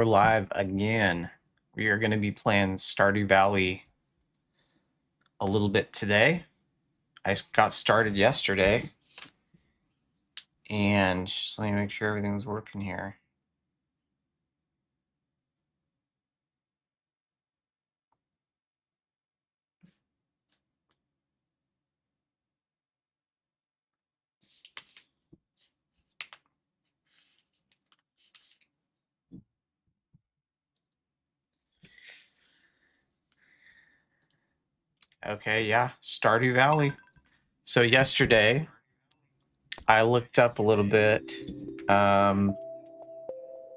we're live again. We are going to be playing Stardew Valley a little bit today. I got started yesterday. And just let me make sure everything's working here. Okay, yeah, Stardew Valley. So yesterday, I looked up a little bit.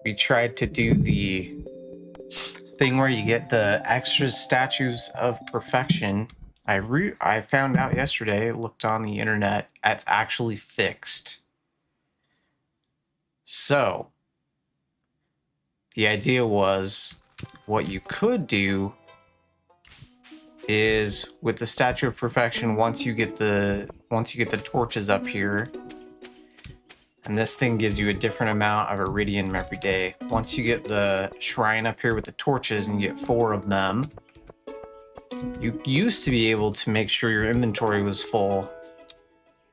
We tried to do the thing where you get the extra statues of perfection. I found out yesterday, looked on the internet, it's actually fixed. So, the idea was what you could do is with the Statue of Perfection, once you get the torches up here, and this thing gives you a different amount of iridium every day. Once you get the shrine up here with the torches and you get 4 of them, you used to be able to make sure your inventory was full.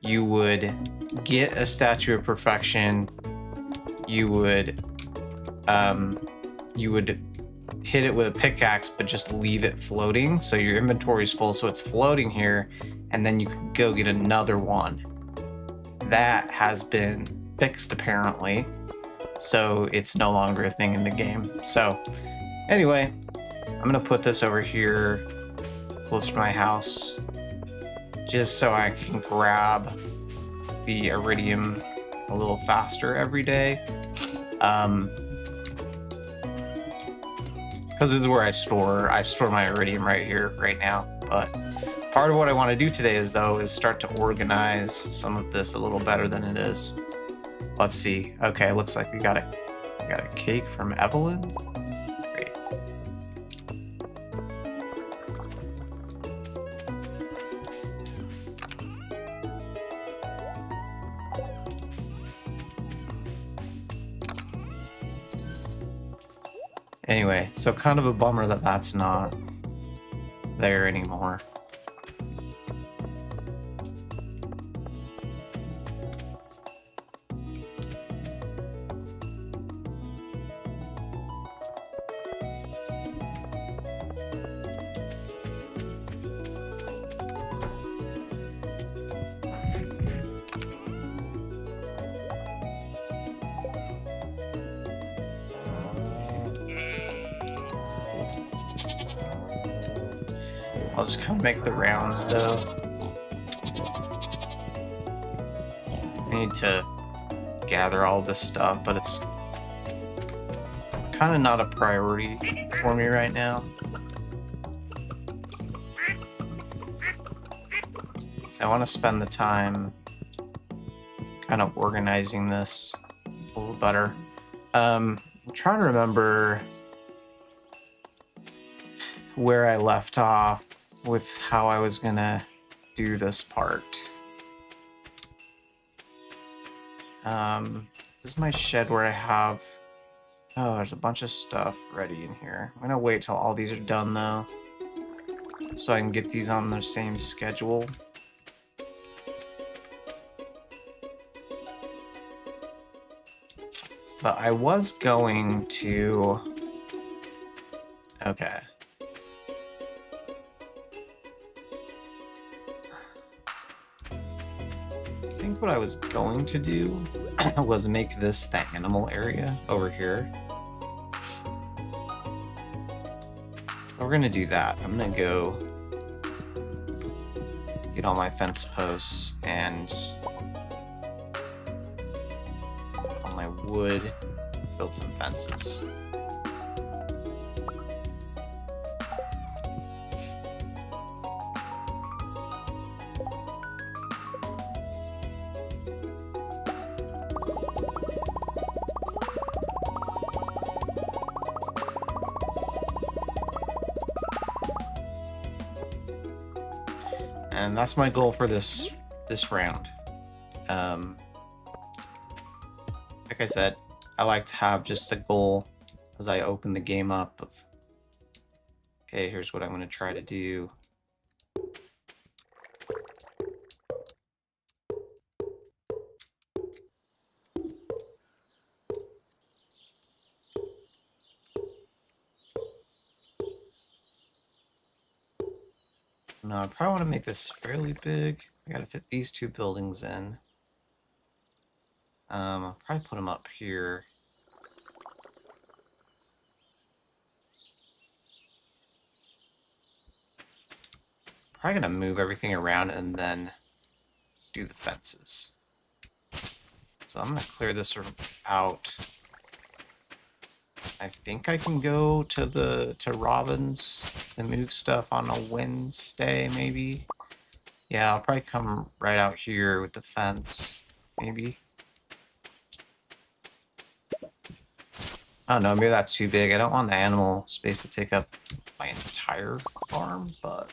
You would get a Statue of Perfection. You would hit it with a pickaxe, but just leave it floating. So your inventory is full, so it's floating here, and then you could go get another one. That has been fixed apparently, so it's no longer a thing in the game. So anyway, I'm gonna put this over here close to my house just so I can grab the iridium a little faster every day. Because this is where I store my iridium right here, right now. But part of what I want to do today is start to organize some of this a little better than it is. Let's see. Okay, looks like we got a cake from Evelyn. Great. Anyway, so kind of a bummer that that's not there anymore. I'll just kind of make the rounds though. I need to gather all this stuff, but it's kind of not a priority for me right now. So I want to spend the time kind of organizing this a little better. I'm trying to remember where I left off with how I was gonna do this part. This is my shed where I have... Oh, there's a bunch of stuff ready in here. I'm gonna wait till all these are done though, so I can get these on the same schedule. But I was going to... Okay. I think what I was going to do was make this the animal area over here. So we're gonna do that. I'm gonna go get all my fence posts and all my wood, build some fences. And that's my goal for this round. Like I said, I like to have just a goal as I open the game up of, okay, here's what I'm going to try to do. No, I probably want to make this fairly big. I got to fit these two buildings in. I'll probably put them up here. Probably gonna move everything around and then do the fences. So I'm gonna clear this out. I think I can go to Robin's and move stuff on a Wednesday, maybe. Yeah, I'll probably come right out here with the fence, maybe. I don't know, maybe that's too big. I don't want the animal space to take up my entire farm, but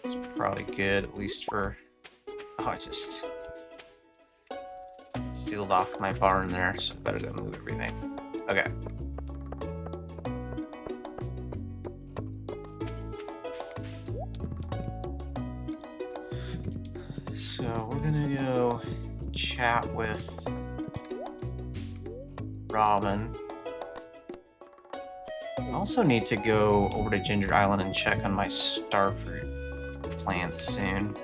it's probably good, at least for... Oh, I just sealed off my barn there, so I better go move everything. Okay. So we're gonna go chat with Robin. I also need to go over to Ginger Island and check on my starfruit plants soon.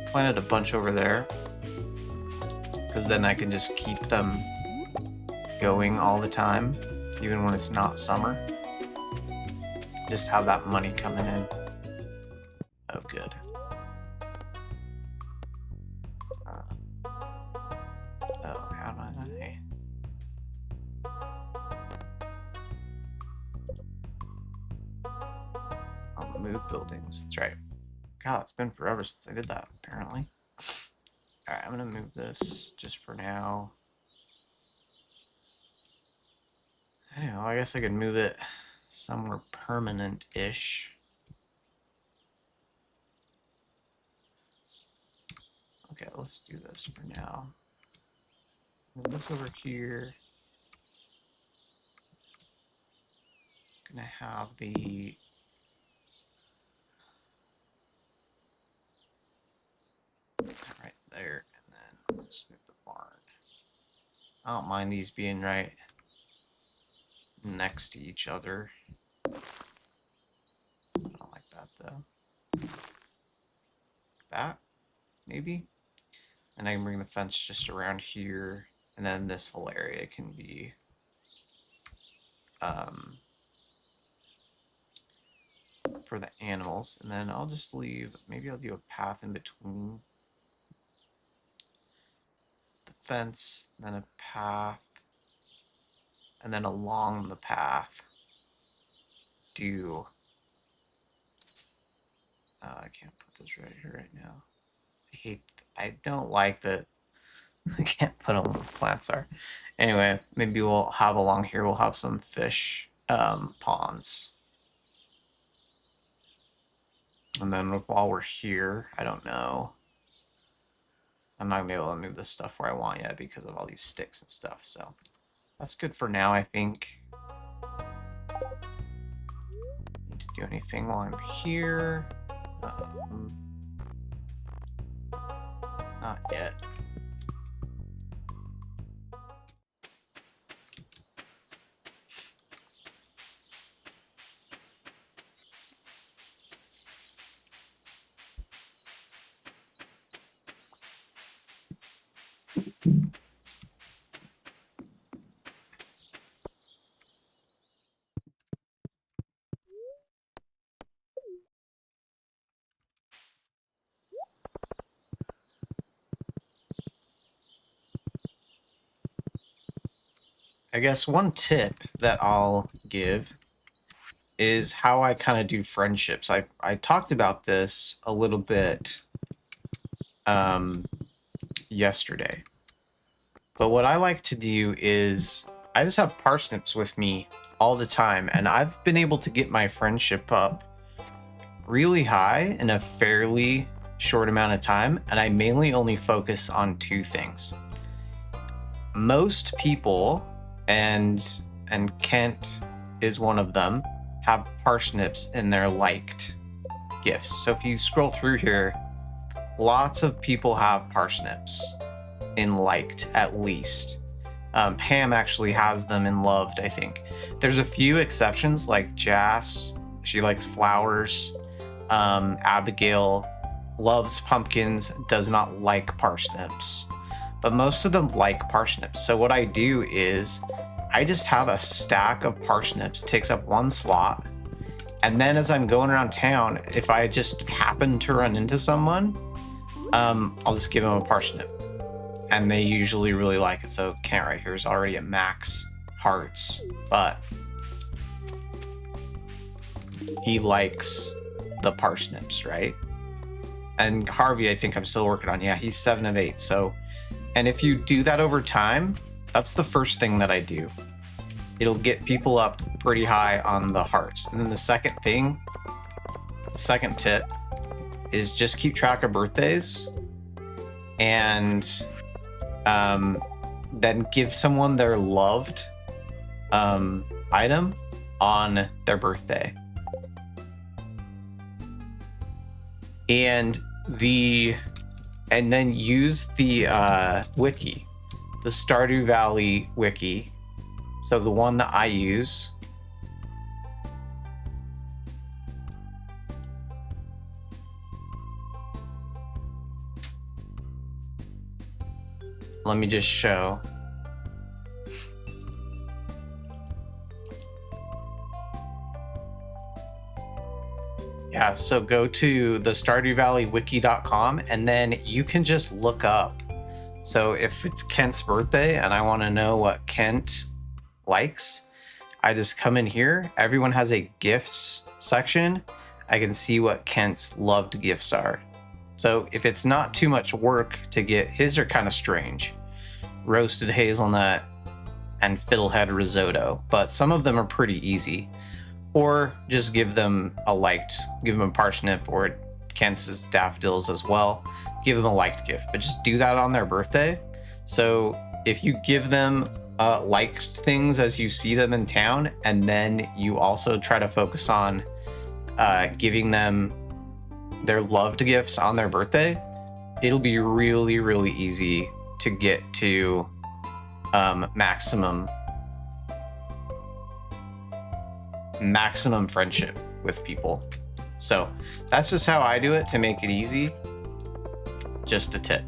Planted a bunch over there, because then I can just keep them going all the time, even when it's not summer. Just have that money coming in. Oh, good. Oh, how do I... I'll move buildings. That's right. God, it's been forever since I did that, apparently. Alright, I'm gonna move this just for now. Hey, well, I guess I could move it somewhere permanent-ish. Okay, let's do this for now. Move this over here. Gonna have the... right there, and then let's move the barn. I don't mind these being right next to each other. I don't like that though. That, maybe? And I can bring the fence just around here, and then this whole area can be for the animals. And then I'll just leave, maybe I'll do a path in between the fence, then a path, and then along the path do... I can't put this right here right now. I don't like that I can't put them where plants are. Anyway, maybe we'll have along here, we'll have some fish ponds. And then while we're here, I don't know. I'm not gonna be able to move this stuff where I want yet because of all these sticks and stuff. So that's good for now, I think. Need to do anything while I'm here. Not yet. I guess one tip that I'll give is how I kind of do friendships. I talked about this a little bit yesterday. But what I like to do is I just have parsnips with me all the time, and I've been able to get my friendship up really high in a fairly short amount of time, and I mainly only focus on two things. Most people, and Kent is one of them, have parsnips in their liked gifts. So if you scroll through here, lots of people have parsnips in liked, at least. Pam actually has them in loved, I think. There's a few exceptions, like Jas, she likes flowers. Abigail loves pumpkins, does not like parsnips. But most of them like parsnips. So what I do is I just have a stack of parsnips, takes up one slot. And then as I'm going around town, if I just happen to run into someone, I'll just give them a parsnip. And they usually really like it. So Kent right here is already at max hearts, but he likes the parsnips, right? And Harvey, I think I'm still working on. Yeah, he's 7 of 8. So, and if you do that over time, that's the first thing that I do. It'll get people up pretty high on the hearts. And then the second thing, the second tip, is just keep track of birthdays and then give someone their loved item on their birthday. And then use the wiki, the Stardew Valley wiki. So the one that I use. Let me just show. Yeah, so go to the StardewValleyWiki.com and then you can just look up. So if it's Kent's birthday and I want to know what Kent likes, I just come in here. Everyone has a gifts section. I can see what Kent's loved gifts are. So if it's not too much work to get, his are kind of strange. Roasted hazelnut and fiddlehead risotto, but some of them are pretty easy. Or just give them a liked, give them a parsnip, or Kent's daffodils as well. Give them a liked gift, but just do that on their birthday. So if you give them liked things as you see them in town, and then you also try to focus on giving them their loved gifts on their birthday, it'll be really, really easy to get to maximum friendship with people. So that's just how I do it to make it easy. Just a tip.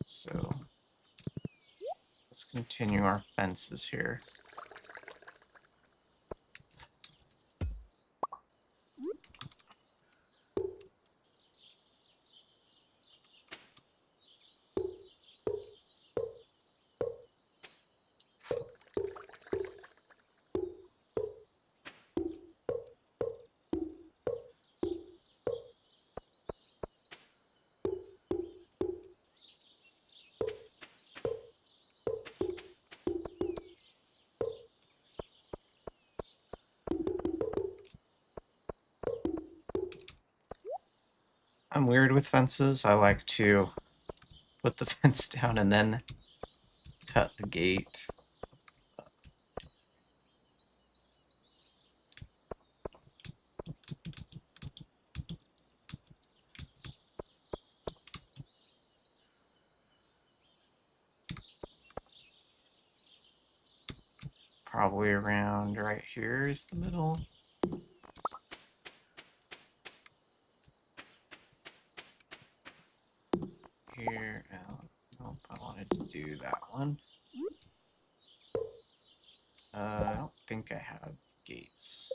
So let's continue our fences here. I'm weird with fences. I like to put the fence down and then cut the gate. probably around right here is the middle. Here, nope, I wanted to do that one. I don't think I have gates.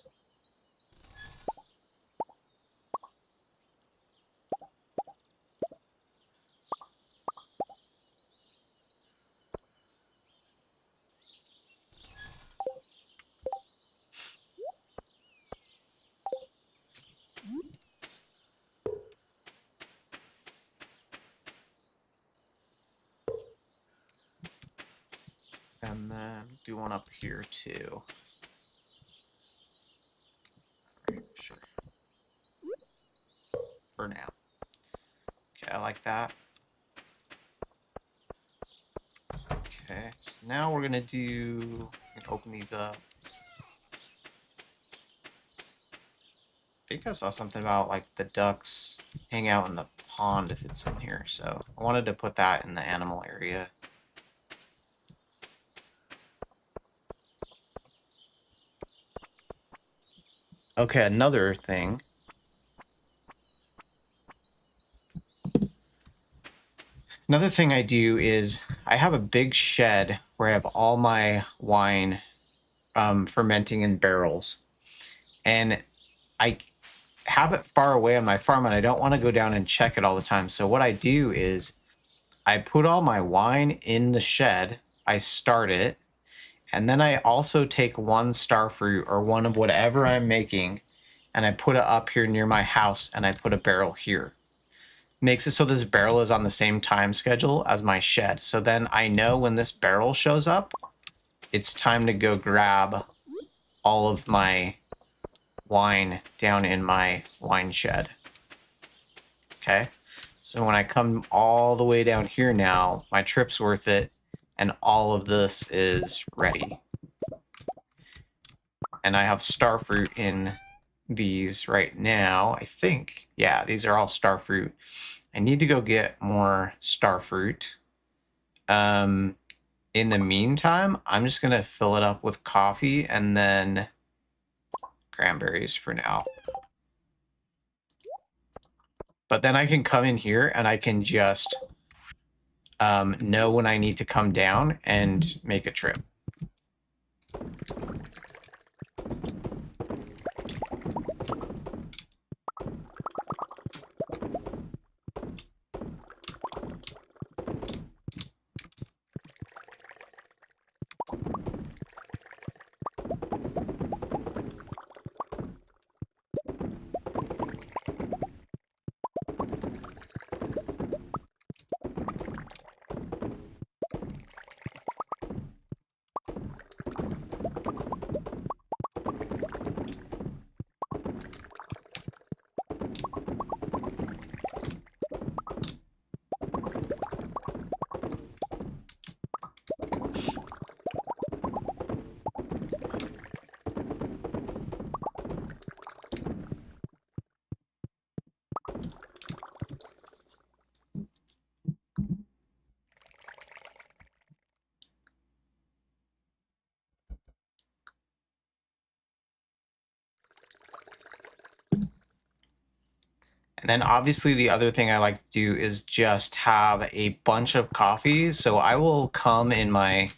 And then do one up here too. Right, sure. For now. Okay, I like that. Okay, so now we're gonna do, open these up. I think I saw something about like the ducks hang out in the pond if it's in here, so I wanted to put that in the animal area. Okay, another thing. Another thing I do is I have a big shed where I have all my wine fermenting in barrels. And I have it far away on my farm and I don't want to go down and check it all the time. So what I do is I put all my wine in the shed, I start it, and then I also take one starfruit or one of whatever I'm making and I put it up here near my house and I put a barrel here. Makes it so this barrel is on the same time schedule as my shed. So then I know when this barrel shows up, it's time to go grab all of my wine down in my wine shed. Okay, so when I come all the way down here now, my trip's worth it, and all of this is ready. And I have starfruit in these right now, I think. Yeah, these are all starfruit. I need to go get more starfruit. In the meantime, I'm just gonna fill it up with coffee and then cranberries for now. But then I can come in here and I can just know when I need to come down and make a trip. And then obviously the other thing I like to do is just have a bunch of coffee. So I will come in my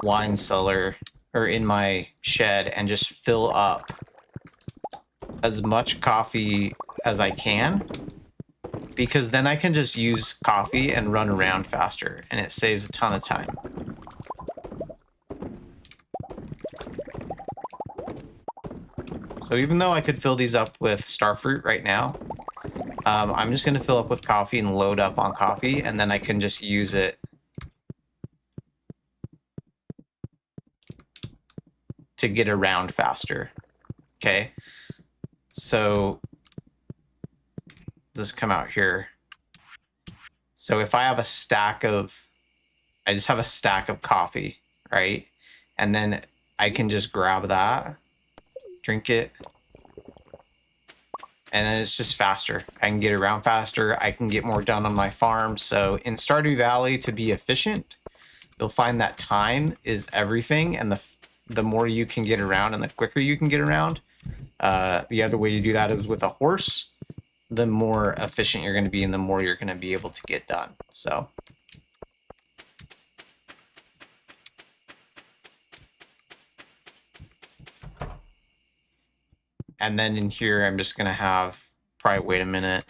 wine cellar or in my shed and just fill up as much coffee as I can, because then I can just use coffee and run around faster and it saves a ton of time. So even though I could fill these up with starfruit right now, I'm just going to fill up with coffee and load up on coffee, and then I can just use it to get around faster. Okay, so let's come out here. So if I have a stack of, I just have a stack of coffee, right? And then I can just grab that, drink it, and then it's just faster. I can get around faster. I can get more done on my farm. So in Stardew Valley, to be efficient, you'll find that time is everything, and the more you can get around and the quicker you can get around. The other way you do that is with a horse. The more efficient you're going to be and the more you're going to be able to get done. So and then in here I'm just going to have probably wait a minute,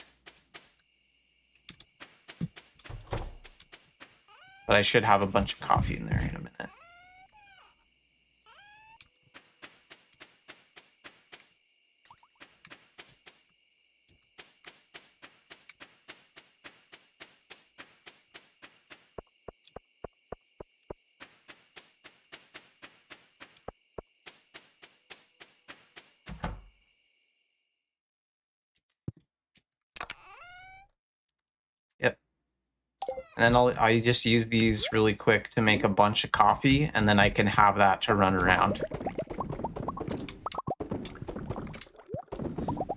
but I should have a bunch of coffee in there in a minute. Yep. And then I just use these really quick to make a bunch of coffee, and then I can have that to run around.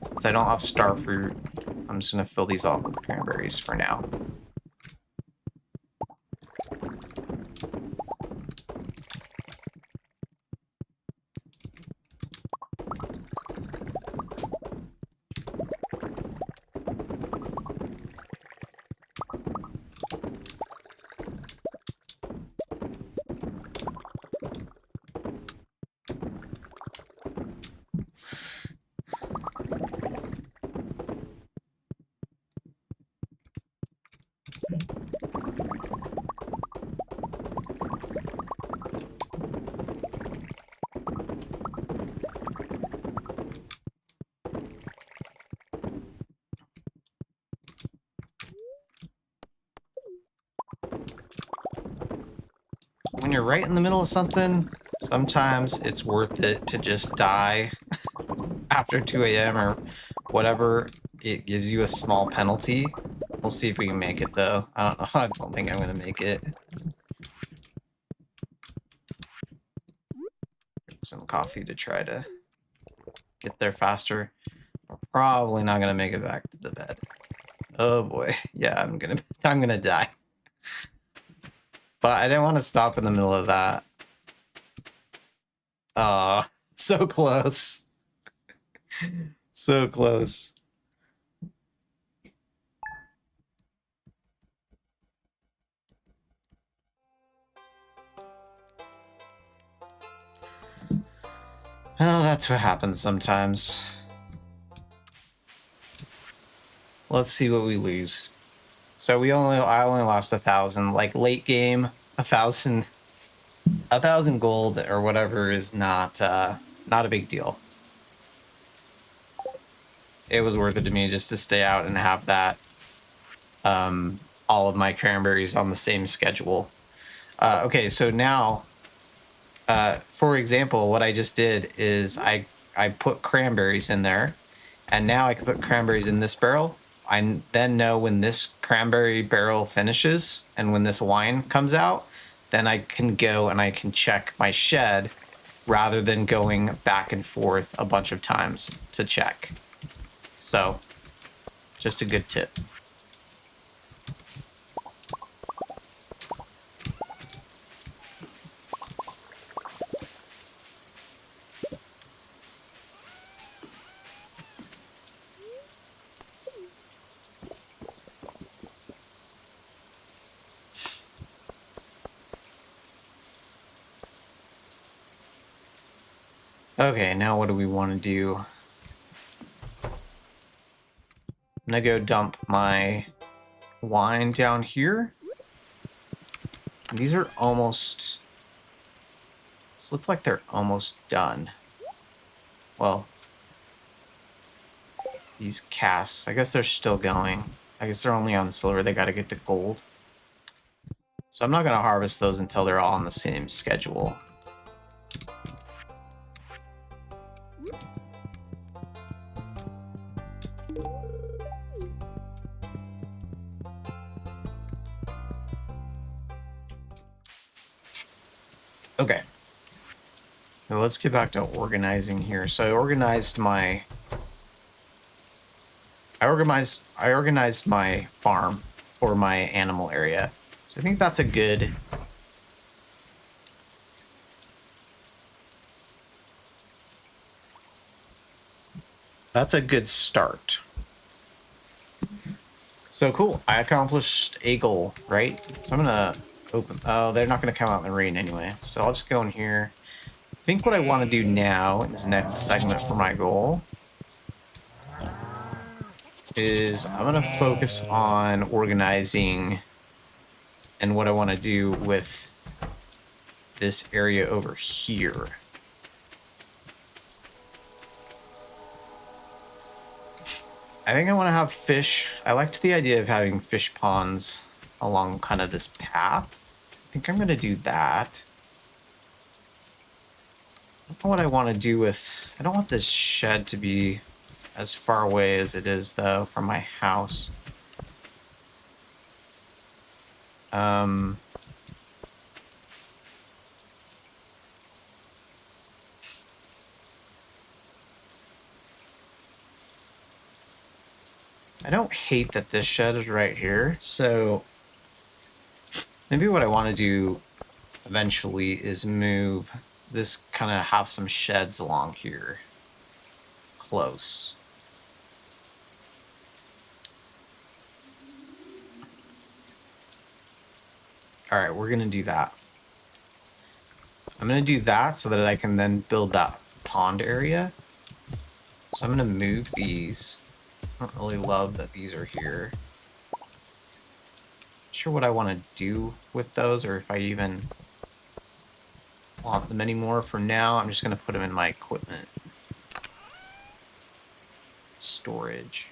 Since I don't have star fruit, I'm just going to fill these all with cranberries for now. When you're right in the middle of something, sometimes it's worth it to just die after 2 a.m. or whatever. It gives you a small penalty. We'll see if we can make it, though. I don't know. I don't think I'm going to make it. Some coffee to try to get there faster. We're probably not going to make it back to the bed. Oh, boy. Yeah, I'm gonna die. But I didn't want to stop in the middle of that. So close. So close. Oh, that's what happens sometimes. Let's see what we lose. So I only lost 1,000. Like late game, 1,000 gold or whatever is not a big deal. It was worth it to me just to stay out and have that all of my cranberries on the same schedule. Okay, so now for example, what I just did is I put cranberries in there, and now I can put cranberries in this barrel. I then know when this cranberry barrel finishes and when this wine comes out, then I can go and I can check my shed rather than going back and forth a bunch of times to check. So, just a good tip. Okay, now what do we want to do? I'm gonna go dump my wine down here. These are almost... This looks like they're almost done. Well, these casks, I guess they're still going. I guess they're only on silver. They got to get to gold. So I'm not going to harvest those until they're all on the same schedule. Okay. Now let's get back to organizing here. So I organized my my farm for my animal area. So I think that's a good That's a good start. So cool. I accomplished a goal, right? So I'm gonna open. Oh, they're not gonna come out in the rain anyway. So I'll just go in here. I think what I want to do now in this next segment for my goal is I'm gonna focus on organizing and what I want to do with this area over here. I think I want to have fish. I liked the idea of having fish ponds along kind of this path. I think I'm going to do that. I don't know what I want to do with... I don't want this shed to be as far away as it is, though, from my house. I don't hate that this shed is right here, so maybe what I want to do eventually is move this, kind of have some sheds along here close. All right, we're gonna do that. I'm gonna do that so that I can then build that pond area. So I'm gonna move these. I don't really love that these are here. Not sure what I want to do with those, or if I even want them anymore. For now, I'm just gonna put them in my equipment storage.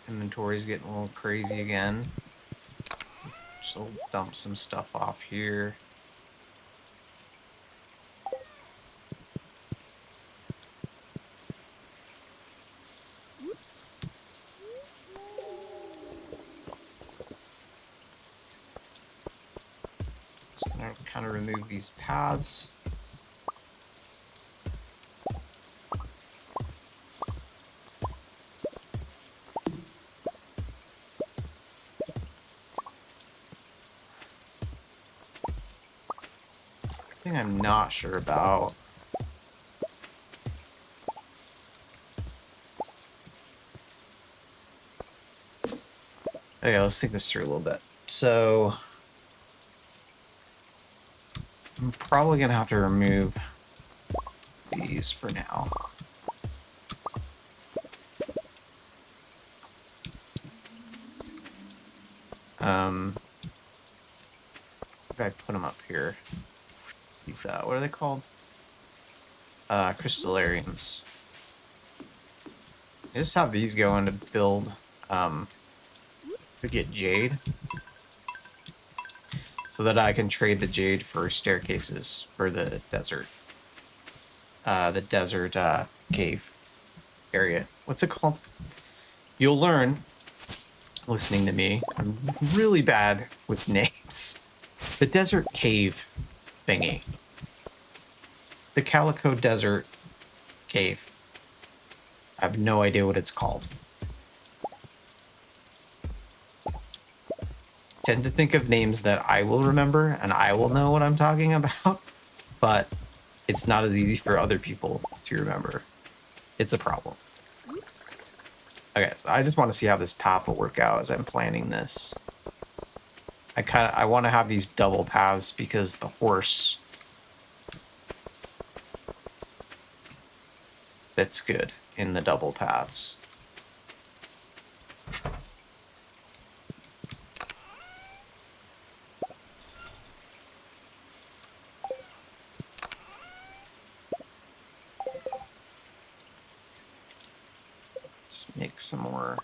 Inventory's getting a little crazy again. So I'll dump some stuff off here. So I'm gonna kind of remove these paths. Thing I'm not sure about. Okay, let's think this through a little bit. So I'm probably gonna have to remove these for now. I put them up here. These, what are they called? Crystallariums. I just have these going to build, to get jade. So that I can trade the jade for staircases for the desert. Cave area. What's it called? You'll learn, listening to me. I'm really bad with names. The desert cave thingy. The Calico Desert Cave. I have no idea what it's called. Tend to think of names that I will remember and I will know what I'm talking about, but it's not as easy for other people to remember. It's a problem. Okay, so I just want to see how this path will work out as I'm planning this. I want to have these double paths because the horse fits good in the double paths. Just make some more.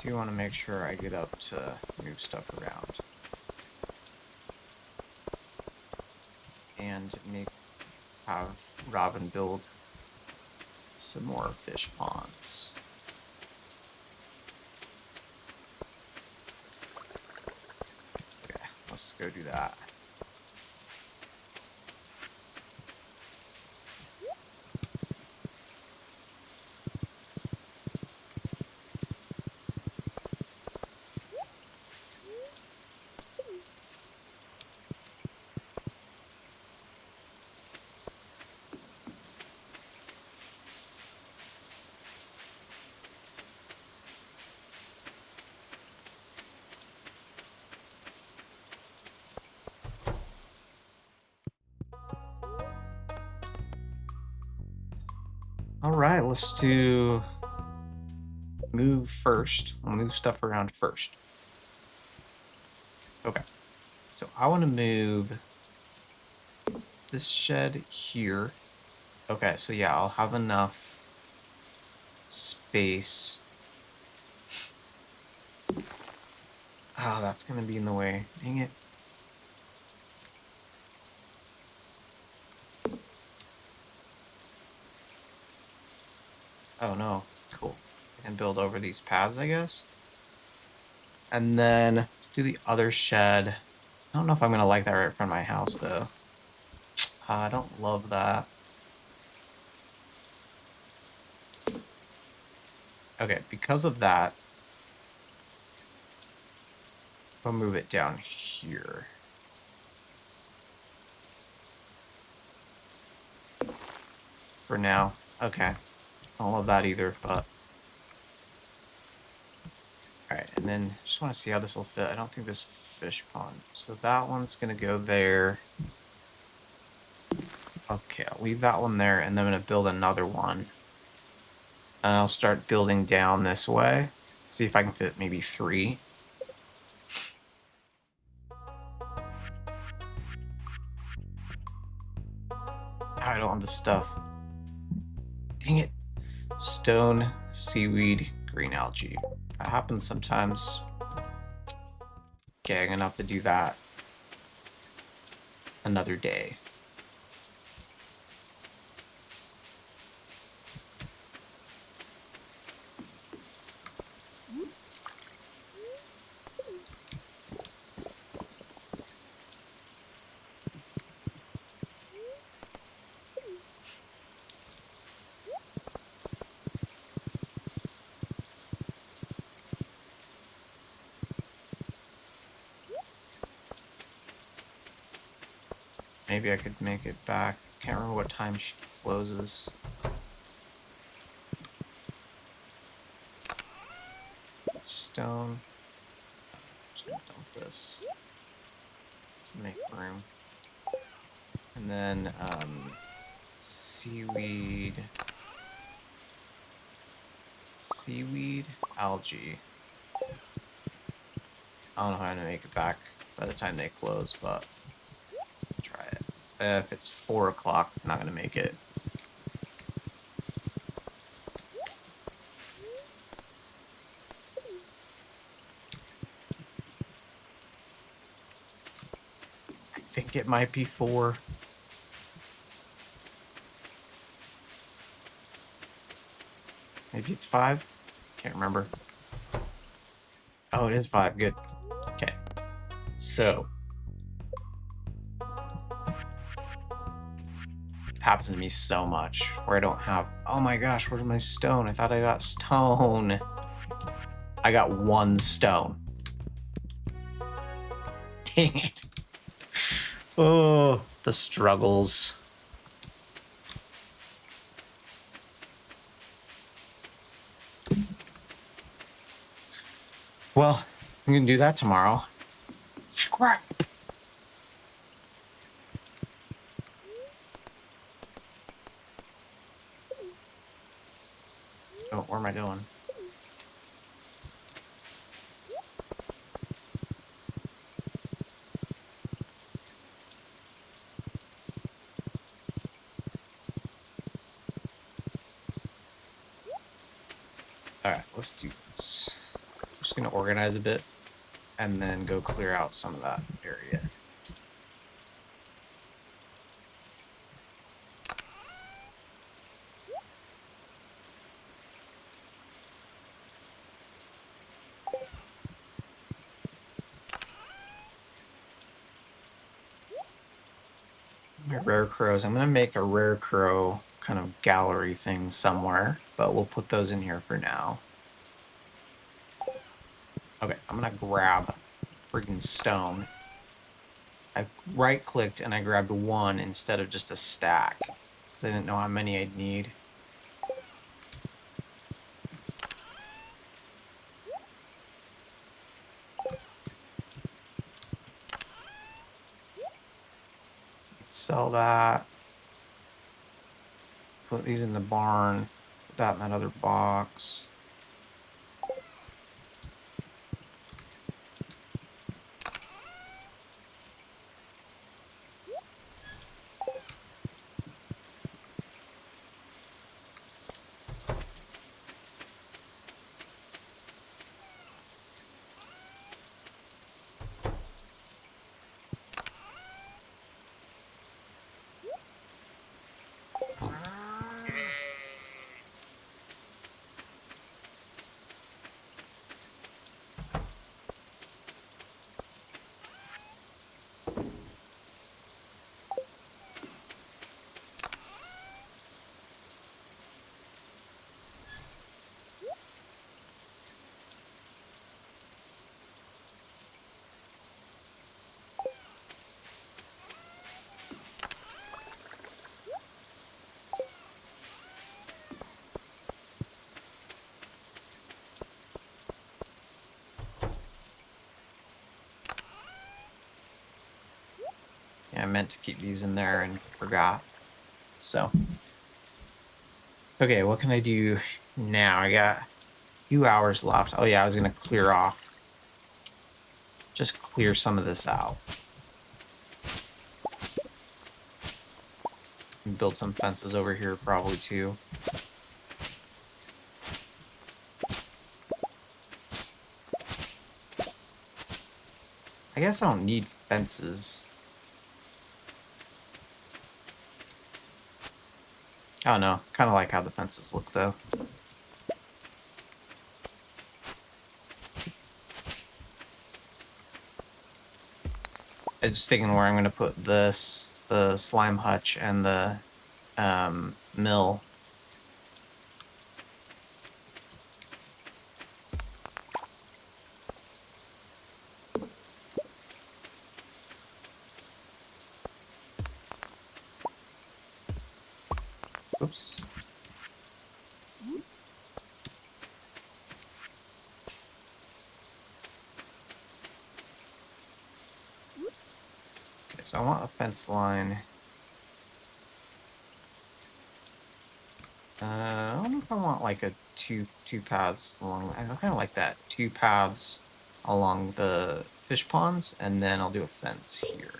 do want to make sure I get up to move stuff around. And have Robin build some more fish ponds. Okay, let's go do that. All right, let's do move first. We'll move stuff around first. Okay, so I want to move this shed here. Okay, so yeah, I'll have enough space. Oh, that's gonna be in the way. Dang it. Oh no, cool. I can build over these paths, I guess. And then let's do the other shed. I don't know if I'm gonna like that right in front of my house though. I don't love that. Okay, because of that, I'll move it down here. For now. Okay. I don't love that either, but... Alright, and then just want to see how this will fit. I don't think this fish pond. So that one's going to go there. Okay, I'll leave that one there, and then I'm going to build another one. And I'll start building down this way. See if I can fit maybe 3. I don't want the stuff. Dang it. Stone, seaweed, green algae. That happens sometimes. Okay, I'm gonna have to do that another day. Maybe I could make it back. Can't remember what time she closes. Stone. Just gonna dump this to make room. And then seaweed. Seaweed, algae. I don't know how I'm gonna make it back by the time they close, but try it. If it's 4 o'clock, I'm not gonna make it. I think it might be 4. Maybe it's 5. Can't remember. Oh, it is 5. Good. Okay. So happens to me so much where I don't have. Oh my gosh, where's my stone? I thought I got stone. I got 1 stone. Dang it. Oh, the struggles. Well, I'm gonna do that tomorrow. Crap. Oh, where am I going? Alright, let's do this. gonna organize a bit and then go clear out some of that area. My rare crows. I'm gonna make a rare crow kind of gallery thing somewhere, but we'll put those in here for now. Okay, I'm gonna grab freaking stone. I right-clicked and I grabbed one instead of just a stack because I didn't know how many I'd need. Sell that. Put these in the barn. Put that in that other box. Yeah, I meant to keep these in there and forgot. So, okay, what can I do now? I got a few hours left. Oh yeah, I was gonna clear off. Just clear some of this out. And build some fences over here probably too. I guess I don't need fences. I don't know. Kind of like how the fences look though. I'm just thinking where I'm going to put this, the slime hutch and the mill. Oops. Okay, so I want a fence line. I don't know if I want like a two paths along. I kind of like that 2 paths along the fish ponds, and then I'll do a fence here.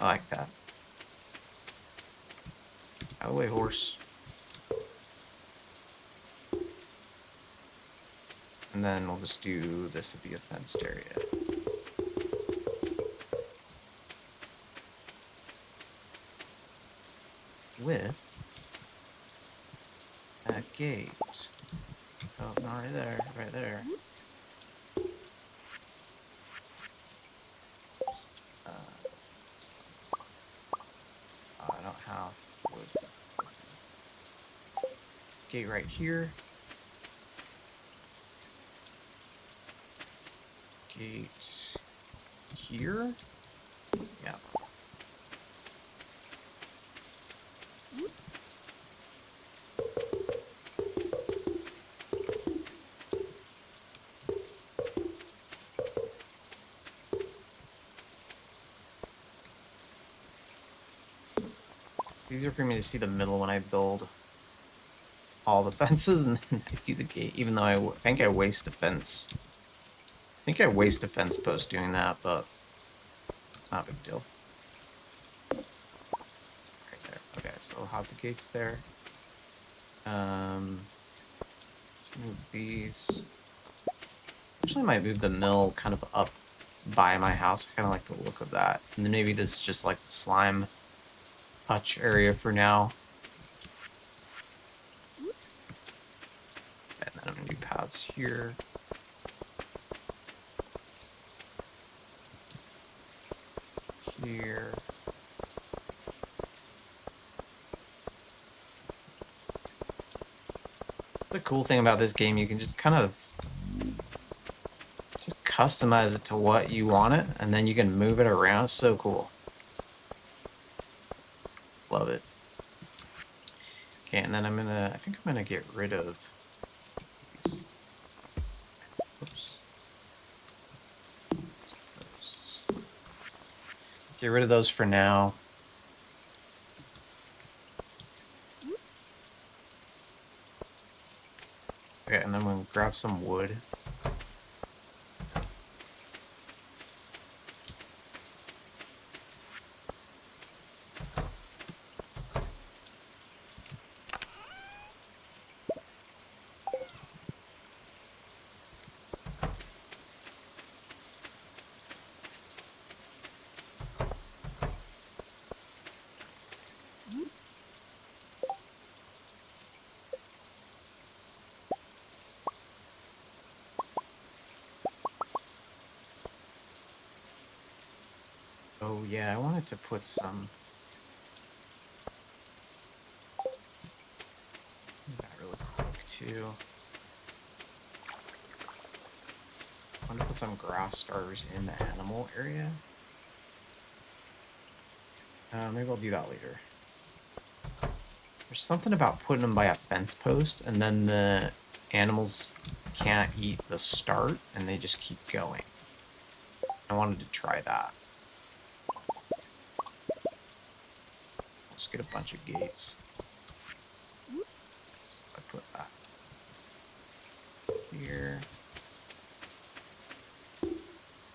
I like that. Out of the way, horse. And then we'll just do this would be a fenced area. With a gate. Oh, no, right there, right there. Uh, I don't have wood. Gate right here. Gate here. Yeah. It's easier for me to see the middle when I build all the fences and then I do the gate, even though I think I waste a fence. I think I waste a fence post doing that, but not a big deal. Right there. Okay, still have the gates there. Let's move these. Actually, I might move the mill kind of up by my house. I kind of like the look of that. And then maybe this is just like the slime hutch area for now. And then I'm gonna do paths here. Here. The cool thing about this game, you can just kind of just customize it to what you want it, and then you can move it around. It's so cool. Love it. Okay, and then I think I'm gonna get rid of these. Oops. Get rid of those for now. Okay, and then we'll grab some wood. Oh yeah, I wanted to put some... that really quick too. I want to put some grass starters in the animal area. Maybe I'll do that later. There's something about putting them by a fence post, and then the animals can't eat the start, and they just keep going. I wanted to try that. Let's get a bunch of gates. So I put that here.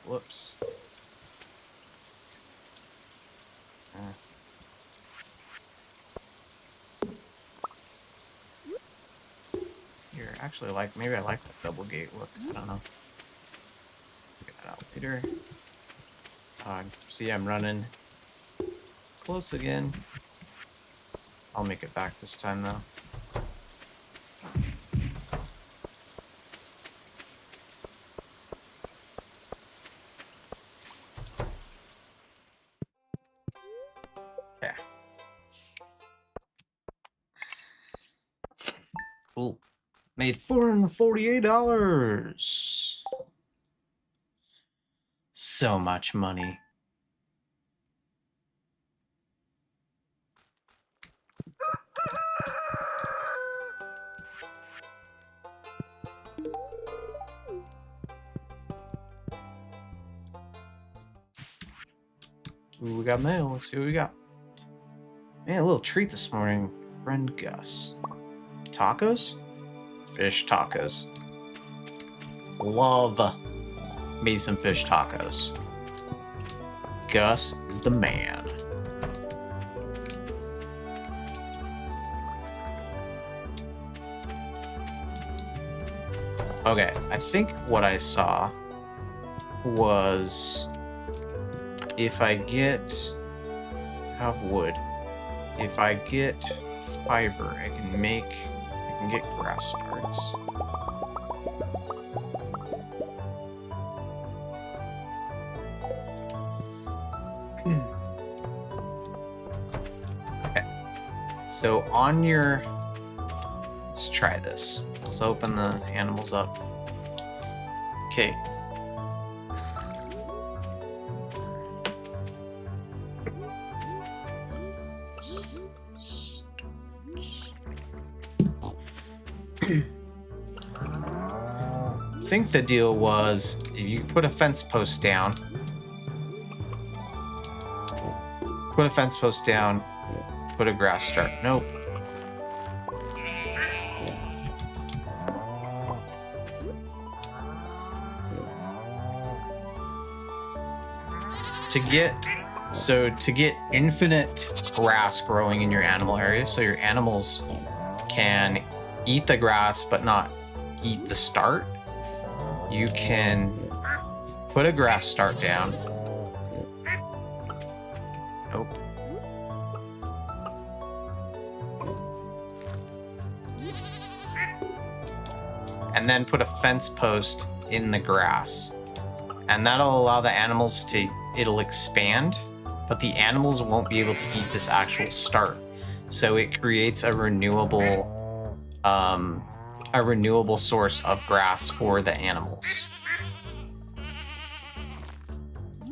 Whoops. Here, actually, maybe I like the double gate look. I don't know. Get that out later. See, I'm running close again. I'll make it back this time, though. Yeah. Cool. Made $448. So much money. Ooh, we got mail. Let's see what we got. Man, a little treat this morning. Friend Gus. Tacos? Fish tacos. Love me some fish tacos. Gus is the man. Okay, I think what I saw was if I get wood, if I get fiber, I can get grass starts. Okay, so let's try this. Let's open the animals up. Okay. I think the deal was if you put a fence post down, put a grass start. Nope. To get So to get infinite grass growing in your animal area, so your animals can eat the grass but not eat the start, you can put a grass start down. Nope. And then put a fence post in the grass. And that'll allow the animals to, it'll expand, but the animals won't be able to eat this actual start. So it creates a renewable source of grass for the animals.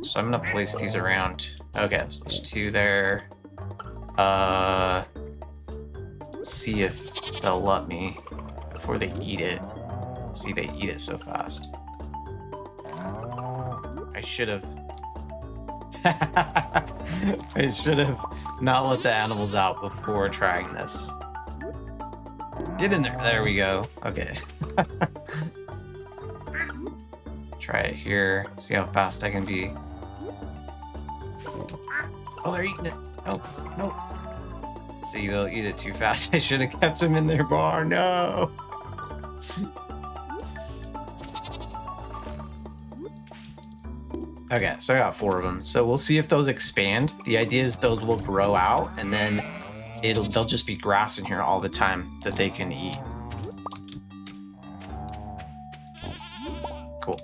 So I'm gonna place these around. Okay, so there's 2 there. See if they'll let me before they eat it. See, they eat it so fast. I should have. I should have not let the animals out before trying this. Get in there. There we go. Okay. Try it here. See how fast I can be. Oh, they're eating it. Oh, no. See, they'll eat it too fast. I should have kept them in their bar. No. Okay, so I got 4 of them. So we'll see if those expand. The idea is those will grow out, and then they'll just be grass in here all the time that they can eat. Cool.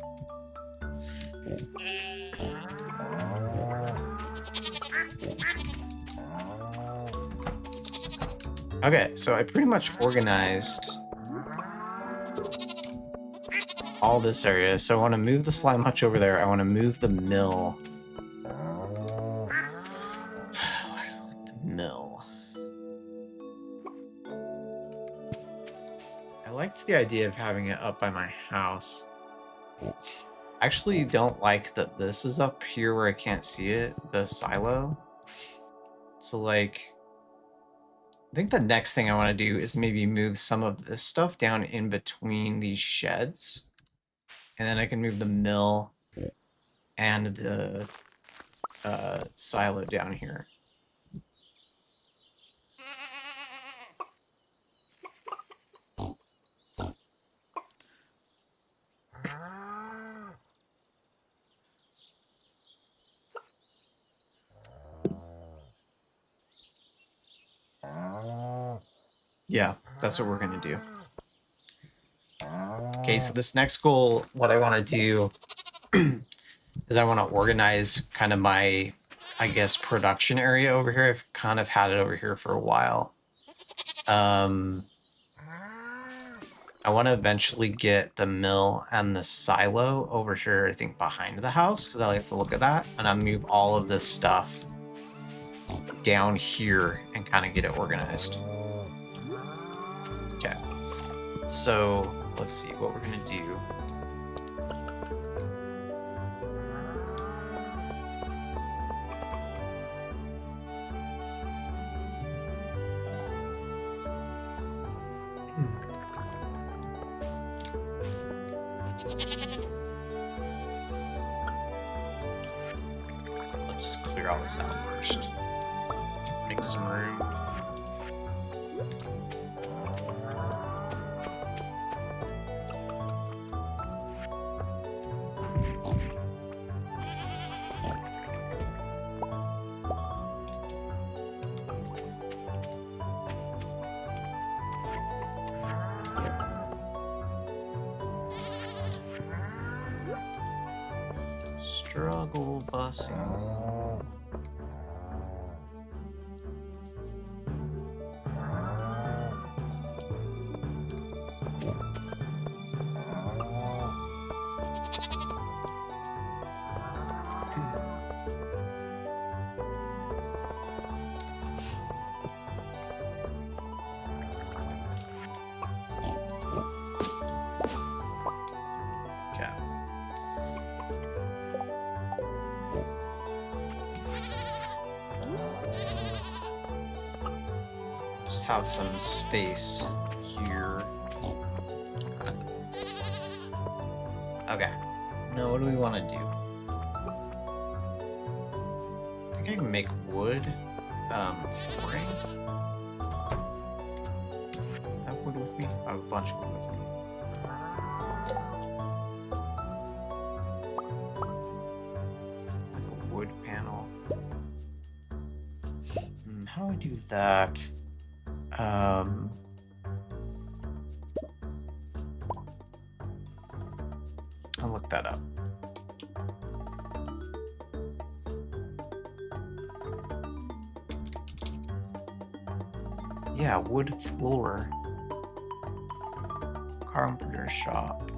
Okay, so I pretty much organized all this area. So I want to move the slime hutch over there. I want to move the mill. Where do I want the mill? I liked the idea of having it up by my house. I actually don't like that this is up here where I can't see it, the silo. So like, I think the next thing I want to do is maybe move some of this stuff down in between these sheds. And then I can move the mill and the silo down here. Yeah, that's what we're gonna do. Okay, so this next goal, what I want to do is I want to organize kind of my, I guess, production area over here. I've kind of had it over here for a while. I want to eventually get the mill and the silo over here, I think, behind the house, because I like to look at that. And I'll move all of this stuff down here and kind of get it organized. Okay, so let's see what we're gonna do. Let's just clear all this out first. Make some room. Struggle busing. Have some space here. Okay. Now what do we want to do? I think think I can make wood flooring. Have wood with me? I have a bunch of wood with me. Like a wood panel. How do I do that? I'll look that up. Yeah, wood floor. Carpenter shop.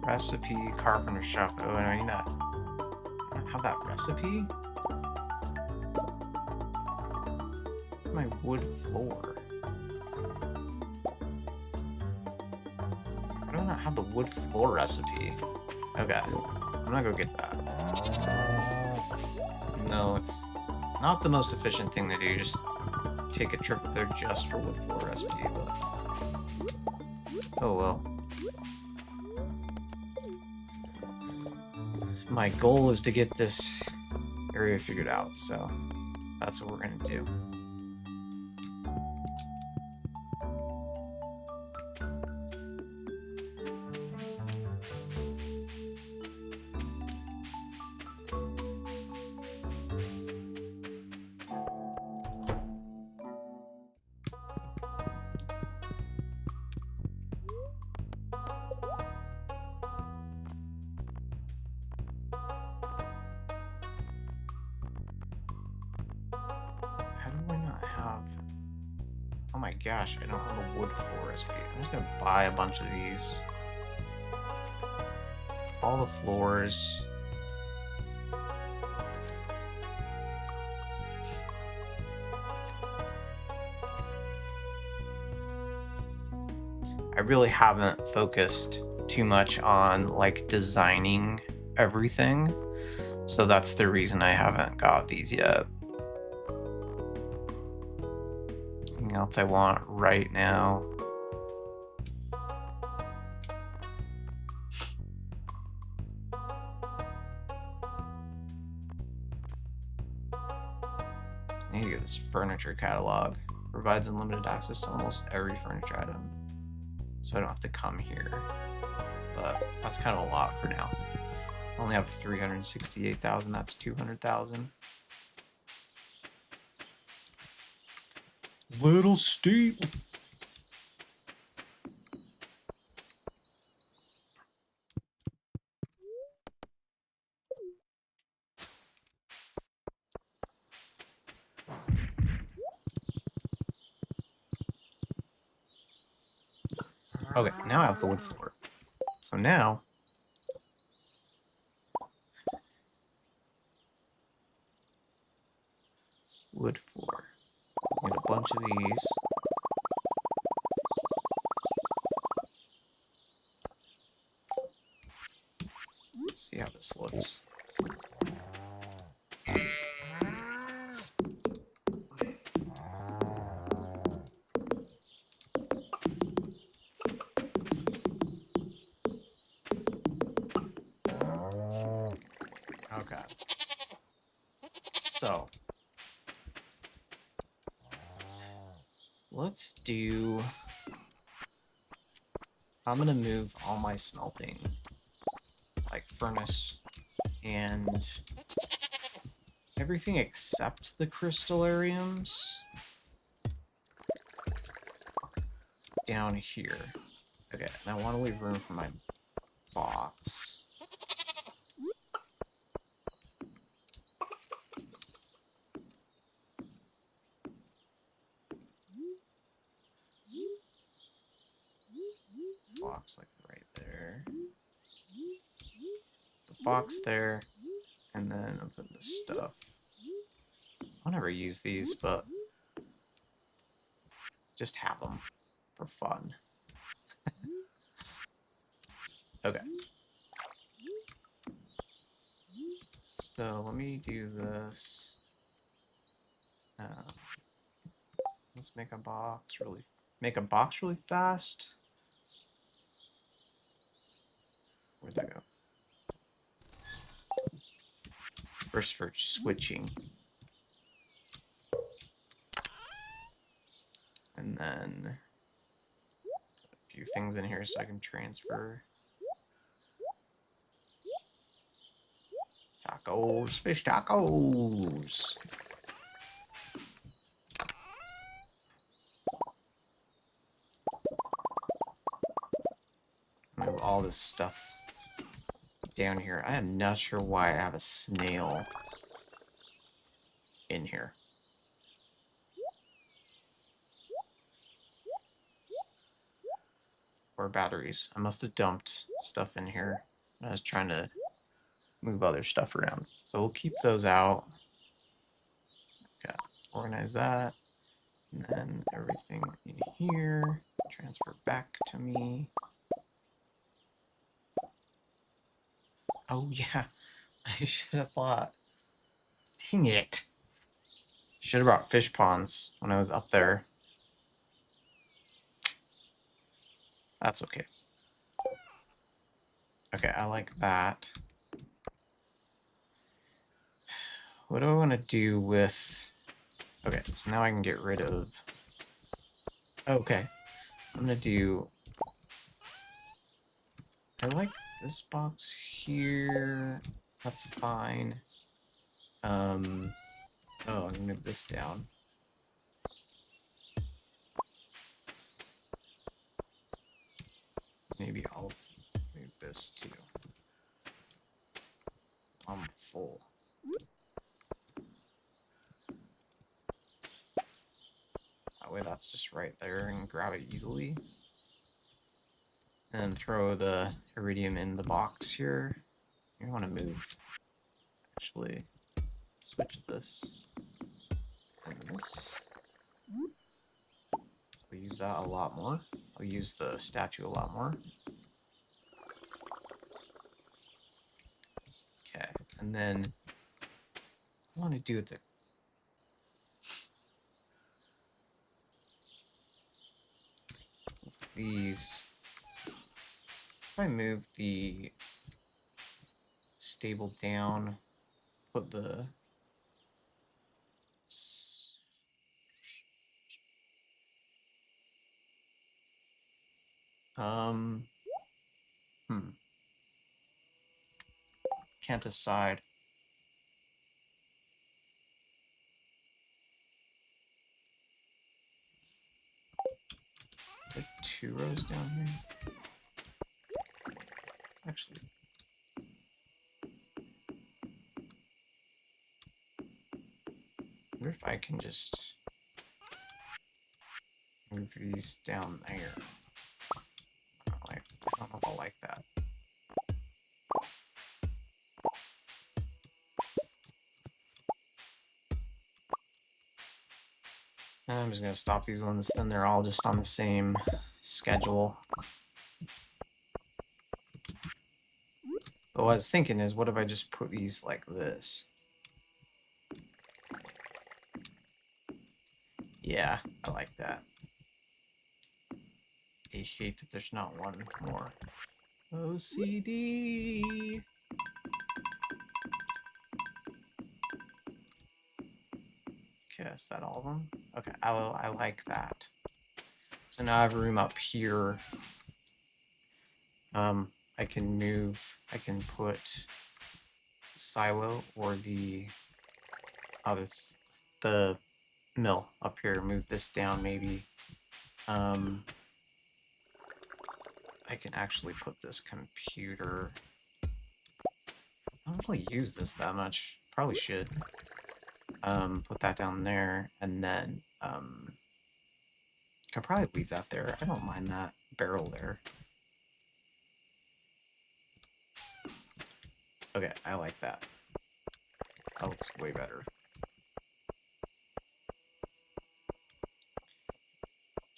Recipe, carpenter shop. Oh, I need that. I don't have that recipe? My wood floor. I do not have the wood floor recipe. Okay, I'm gonna go get that. No, it's not the most efficient thing to do. Just take a trip there just for wood floor recipe, but oh well. My goal is to get this area figured out, so that's what we're gonna do. Oh my gosh, I don't have a wood floor recipe. I'm just gonna buy a bunch of these. All the floors. I really haven't focused too much on like designing everything. So that's the reason I haven't got these yet. Anything else I want right now? I need to get this furniture catalog. Provides unlimited access to almost every furniture item. So I don't have to come here. But that's kind of a lot for now. I only have 368,000, that's 200,000. Little steep. Okay, now I have the wood floor. So now wood floor. Get a bunch of these. See how this looks. Okay. So let's do. I'm gonna move all my smelting, like furnace and everything except the crystallariums down here. Okay, and I want to leave room for my box. Box like right there. The box there, and then I'll put the stuff. I'll never use these, but just have them for fun. Okay. So let me do this. Let's make a box really fast. Where'd that go? First for switching. things in here so I can transfer. Tacos, fish tacos. Move all this stuff down here. I am not sure why I have a snail in here. Or batteries. I must have dumped stuff in here when I was trying to move other stuff around. So we'll keep those out. Okay, let's organize that. And then everything in here, transfer back to me. Oh yeah, I should have bought. Dang it. Should have brought fish ponds when I was up there. That's okay. Okay, I like that. What do I want to do with... Okay, so now I can get rid of... Okay, I'm going to do... I like this box here. That's fine. Oh, I'm going to move this down. Maybe I'll move this too. I'm full. That way that's just right there and grab it easily. And throw the iridium in the box here. You want to move. Actually, switch this and this. So we'll use that a lot more. I'll use the statue a lot more. Okay, and then I want to do with these. If I move the stable down, put the can't decide. Like 2 rows down here. Actually, I wonder if I can just move these down there. I don't know if I like that. I'm just gonna stop these ones, then they're all just on the same schedule. But what I was thinking is, what if I just put these like this? Yeah, I like that. I hate that there's not one more. OCD! Okay, is that all of them? Okay, I like that. So now I have room up here. I can move, I can put the silo or the other, the mill up here, move this down maybe. I can actually put this computer, I don't really use this that much, probably should. Put that down there, and then, can probably leave that there. I don't mind that barrel there. Okay, I like that. That looks way better.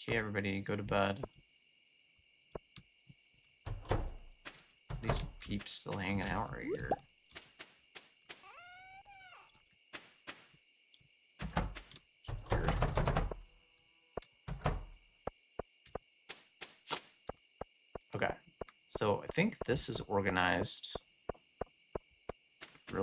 Okay, everybody, go to bed. These peeps still hanging out right here. Weird. Okay, so I think this is organized